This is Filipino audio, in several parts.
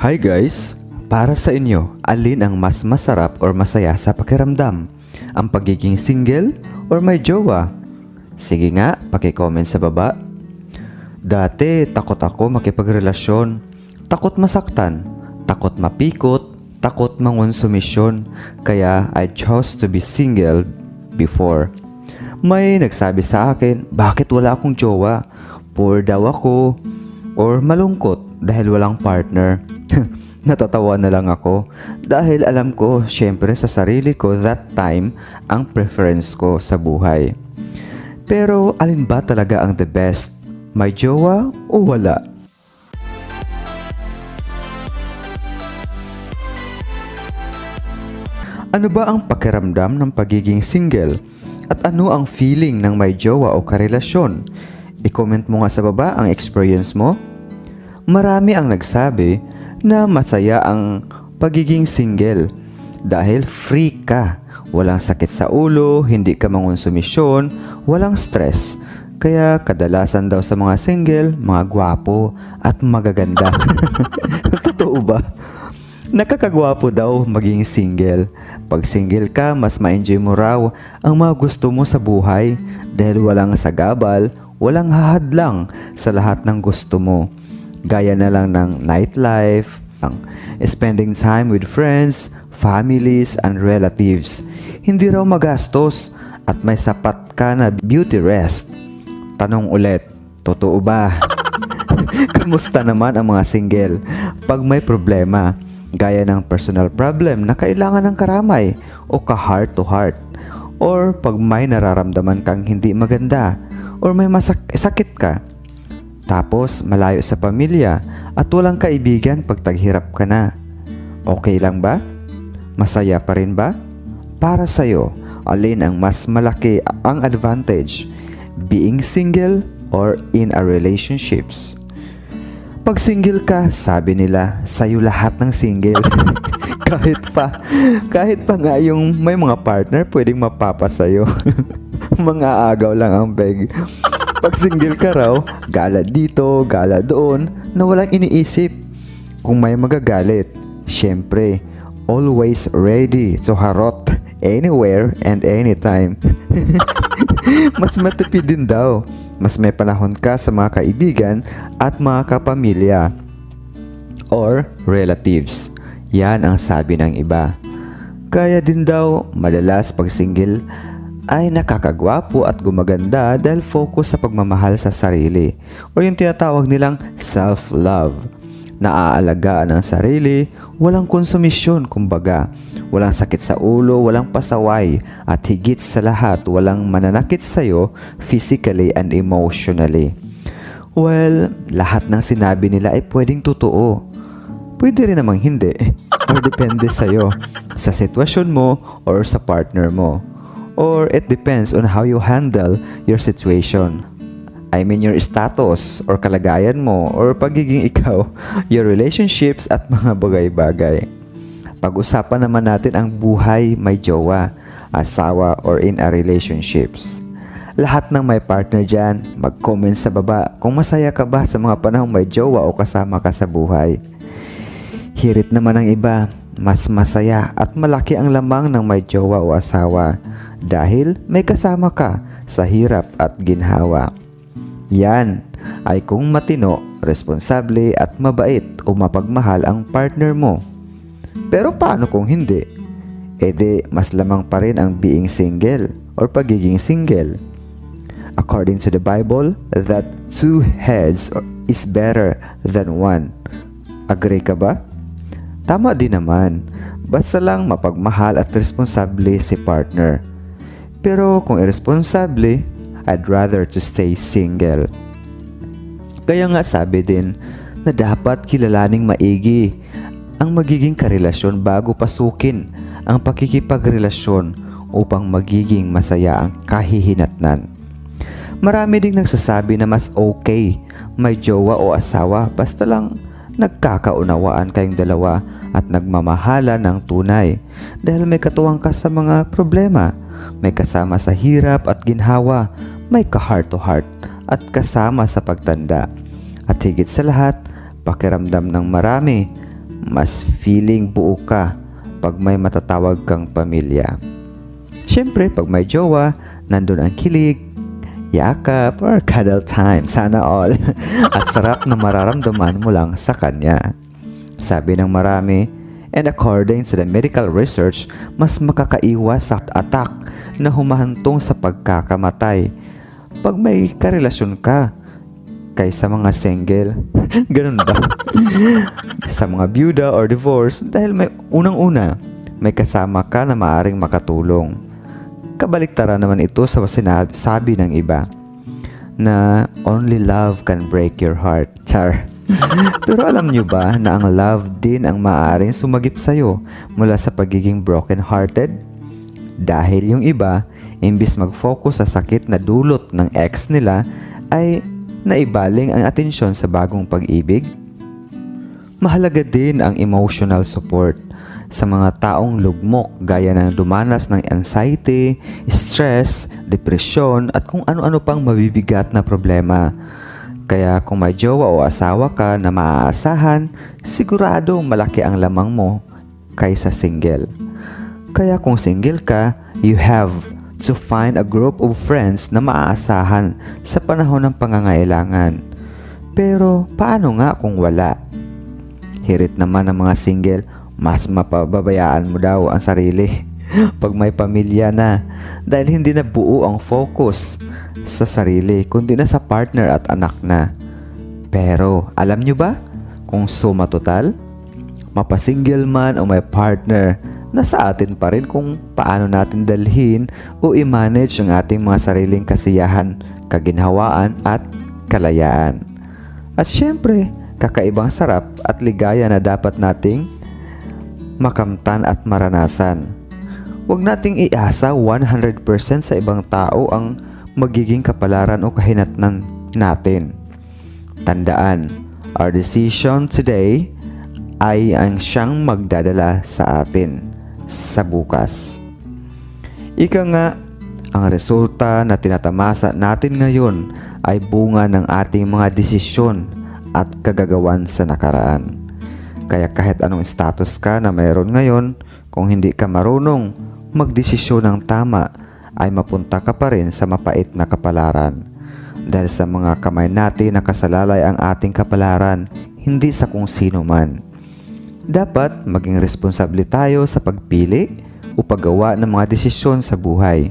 Hi guys! Para sa inyo, alin ang mas masarap or masaya sa pakiramdam? Ang pagiging single or may jowa? Sige nga, paki-comment sa baba. Dati, takot ako makipagrelasyon. Takot masaktan, takot mapikot, takot mangonsumisyon. Kaya I chose to be single before. May nagsabi sa akin, bakit wala akong jowa? Poor daw ako. Or malungkot dahil walang partner. Natatawa na lang ako dahil alam ko syempre sa sarili ko that time ang preference ko sa buhay. Pero alin ba talaga ang the best? May jowa o wala? Ano ba ang pakiramdam ng pagiging single? At ano ang feeling ng may jowa o karelasyon? I-comment mo nga sa baba ang experience mo. Marami ang nagsabi na masaya ang pagiging single dahil free ka. Walang sakit sa ulo, hindi ka mangonsumisyon, walang stress. Kaya kadalasan daw sa mga single, mga gwapo at magaganda. Totoo ba? Nakakagwapo daw maging single. Pag single ka, mas ma-enjoy mo raw ang mga gusto mo sa buhay dahil walang sagabal, walang hahadlang sa lahat ng gusto mo. Gaya na lang ng nightlife, ang spending time with friends, families, and relatives. Hindi raw magastos at may sapat ka na beauty rest. Tanong ulit, totoo ba? Kamusta naman ang mga single? Pag may problema, gaya ng personal problem na kailangan ng karamay o ka-heart to heart, or pag may nararamdaman kang hindi maganda, or may sakit ka, tapos malayo sa pamilya at walang kaibigan pag taghirap ka na. Okay lang ba? Masaya pa rin ba? Para sa'yo, alin ang mas malaki ang advantage? Being single or in a relationships? Pag single ka, sabi nila, sa'yo lahat ng single. kahit pa nga yung may mga partner pwedeng mapapa sa'yo. Mga agaw lang ang beg. Pag single ka raw, gala dito, gala doon, na walang iniisip. Kung may magagalit, syempre, always ready to harot anywhere and anytime. Mas matipid din daw. Mas may panahon ka sa mga kaibigan at mga kapamilya or relatives. Yan ang sabi ng iba. Kaya din daw, madalas pag single, ay nakakagwapo at gumaganda dahil focus sa pagmamahal sa sarili o yung tinatawag nilang self-love. Naaalagaan ang sarili, walang konsumisyon kumbaga, walang sakit sa ulo, walang pasaway at higit sa lahat walang mananakit sa'yo physically and emotionally. Well, lahat ng sinabi nila ay pwedeng totoo. Pwede rin namang hindi or depende sa'yo, sa sitwasyon mo or sa partner mo. Or it depends on how you handle your situation. I mean your status or kalagayan mo or pagiging ikaw, your relationships at mga bagay-bagay. Pag-usapan naman natin ang buhay may jowa, asawa or in a relationships. Lahat ng may partner dyan, mag-comment sa baba kung masaya ka ba sa mga panahong may jowa o kasama ka sa buhay. Hirit naman ang iba, mas masaya at malaki ang lamang ng may jowa o asawa dahil may kasama ka sa hirap at ginhawa. Yan ay kung matino, responsable at mabait o mapagmahal ang partner mo. Pero paano kung hindi? E di mas lamang pa rin ang being single or pagiging single. According to the Bible, that two heads is better than one. Agree ka ba? Tama din naman. Basta lang mapagmahal at responsable si partner. Pero kung irresponsable, I'd rather to stay single. Kaya nga sabi din na dapat kilalaning maigi ang magiging karelasyon bago pasukin ang pakikipagrelasyon upang magiging masaya ang kahihinatnan. Marami ding nagsasabi na mas okay may jowa o asawa basta lang nagkakaunawaan kayong dalawa at nagmamahala ng tunay dahil may katuwang ka sa mga problema. May kasama sa hirap at ginhawa, may ka-heart to heart at kasama sa pagtanda. At higit sa lahat, pakiramdam ng marami, mas feeling buo ka pag may matatawag kang pamilya. Siyempre, pag may jowa, nandun ang kilig, yakap, or cuddle time, sana all. At sarap na mararamdaman mo lang sa kanya. Sabi ng marami, and according to the medical research, mas makakaiwas sa attack na humahantong sa pagkakamatay pag may karelasyon ka kaysa mga single. Ganun ba? Sa mga byuda or divorce, dahil may unang-una, may kasama ka na maaring makatulong. Kabaliktaran naman ito sa sinasabi ng iba na only love can break your heart. Char. Pero alam nyo ba na ang love din ang maaaring sumagip sa'yo mula sa pagiging broken-hearted? Dahil yung iba, imbis mag-focus sa sakit na dulot ng ex nila, ay naibaling ang atensyon sa bagong pag-ibig. Mahalaga din ang emotional support sa mga taong lugmok gaya ng dumanas ng anxiety, stress, depresyon at kung ano-ano pang mabibigat na problema. Kaya kung may jowa o asawa ka na maaasahan, siguradong malaki ang lamang mo kaysa single. Kaya kung single ka, you have to find a group of friends na maaasahan sa panahon ng pangangailangan. Pero paano nga kung wala? Hirit naman ng mga single, mas mapababayaan mo daw ang sarili pag may pamilya na, dahil hindi na buo ang focus sa sarili kundi na sa partner at anak na. Pero alam nyo ba kung suma total, mapasingle man o may partner, nasa atin pa rin kung paano natin dalhin o i-manage ang ating mga sariling kasiyahan, kaginhawaan at kalayaan. At syempre, kakaibang sarap at ligaya na dapat nating makamtan at maranasan. Huwag nating iasa 100% sa ibang tao ang magiging kapalaran o kahinatnan natin. Tandaan, our decision today ay ang siyang magdadala sa atin sa bukas. Ika nga, ang resulta na tinatamasa natin ngayon ay bunga ng ating mga desisyon at kagagawan sa nakaraan. Kaya kahit anong status ka na mayroon ngayon, kung hindi ka marunong magdesisyon ng tama, ay mapunta ka pa rin sa mapait na kapalaran. Dahil sa mga kamay natin nakasalalay ang ating kapalaran, hindi sa kung sino man. Dapat maging responsable tayo sa pagpili o paggawa ng mga desisyon sa buhay.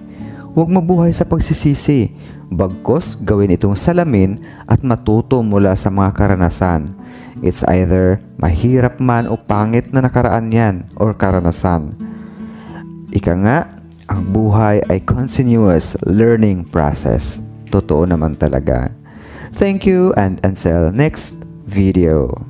Huwag mabuhay sa pagsisisi, bagkus gawin itong salamin at matuto mula sa mga karanasan. It's either mahirap man o pangit na nakaraan yan or karanasan. Ika nga, ang buhay ay continuous learning process. Totoo naman talaga. Thank you and until next video.